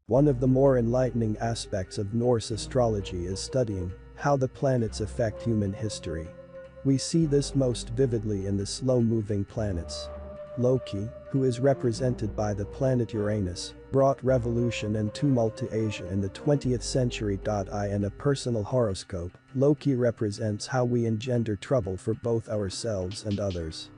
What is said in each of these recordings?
One of the more enlightening aspects of Norse astrology is studying how the planets affect human history. We see this most vividly in the slow-moving planets. Loki, who is represented by the planet Uranus, brought revolution and tumult to Asia in the 20th century. In a personal horoscope, Loki represents how we engender trouble for both ourselves and others.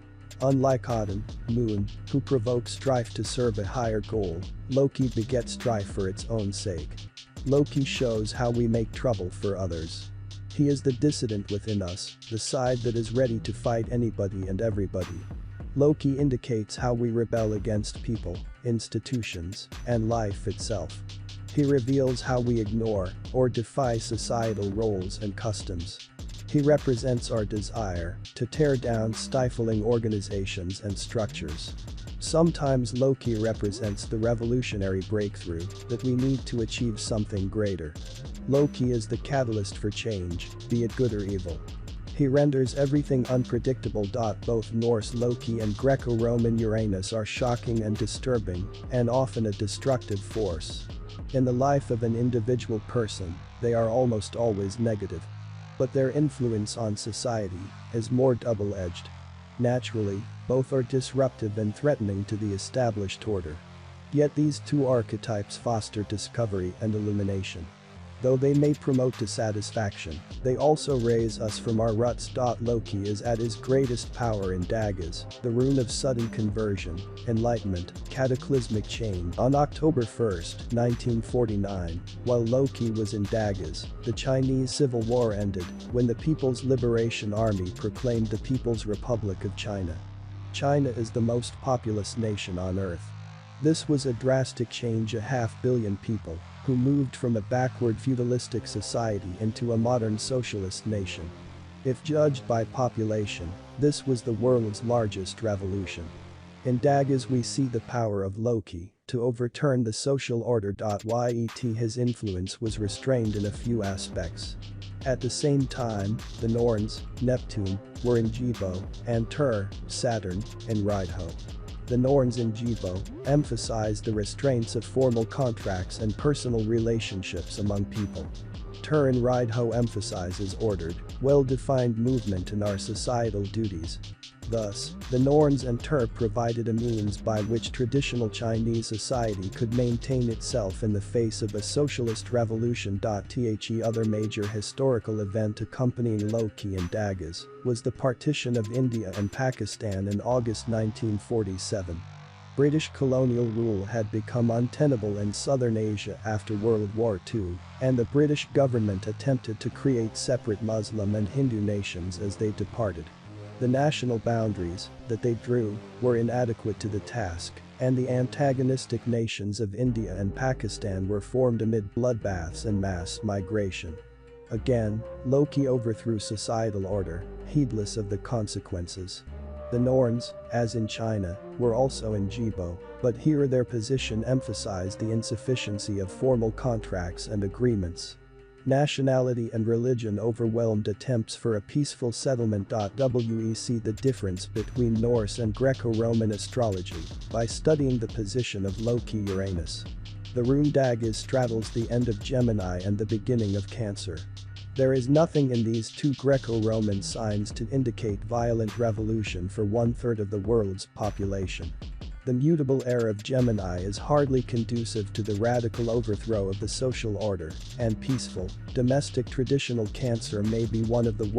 Unlike Odin, Moon, who provokes strife to serve a higher goal, Loki begets strife for its own sake. Loki shows how we make trouble for others. He is the dissident within us, the side that is ready to fight anybody and everybody. Loki indicates how we rebel against people, institutions, and life itself. He reveals how we ignore or defy societal roles and customs. He represents our desire to tear down stifling organizations and structures. Sometimes Loki represents the revolutionary breakthrough that we need to achieve something greater. Loki is the catalyst for change, be it good or evil. He renders everything unpredictable. Both Norse Loki and Greco-Roman Uranus are shocking and disturbing, and often a destructive force. In the life of an individual person, they are almost always negative. But their influence on society is more double-edged. Naturally, both are disruptive and threatening to the established order. Yet these two archetypes foster discovery and illumination. Though they may promote dissatisfaction, they also raise us from our ruts. Loki is at his greatest power in daggers, the rune of sudden conversion, enlightenment, cataclysmic change. On October 1, 1949, while Loki was in daggers, the Chinese Civil War ended when the People's Liberation Army proclaimed the People's Republic of China. China is the most populous nation on Earth. This was a drastic change. 500 million people who moved from a backward feudalistic society into a modern socialist nation. If judged by population, this was the world's largest revolution. In daggers we see the power of Loki to overturn the social order. Yet his influence was restrained in a few aspects. At the same time, the Norns, Neptune, were in Jibo, and Tur, Saturn, and Rydho. The Norns in Jibo emphasized the restraints of formal contracts and personal relationships among people. Tur in Rydho emphasizes ordered, well-defined movement in our societal duties. Thus, the Norns and Tur provided a means by which traditional Chinese society could maintain itself in the face of a socialist revolution. The other major historical event accompanying Loki and daggers was the partition of India and Pakistan in August 1947. British colonial rule had become untenable in southern Asia after World War II, and the British government attempted to create separate Muslim and Hindu nations as they departed. The national boundaries that they drew were inadequate to the task, and the antagonistic nations of India and Pakistan were formed amid bloodbaths and mass migration. Again, Loki overthrew societal order, heedless of the consequences. The Norns, as in China, were also in Jibo, but here their position emphasized the insufficiency of formal contracts and agreements. Nationality and religion overwhelmed attempts for a peaceful settlement. We see the difference between Norse and Greco-Roman astrology by studying the position of Loki-Uranus. The rune daggers straddles the end of Gemini and the beginning of Cancer. There is nothing in these two Greco-Roman signs to indicate violent revolution for 1/3 of the world's population. The mutable air of Gemini is hardly conducive to the radical overthrow of the social order, and peaceful, domestic traditional Cancer may be one of the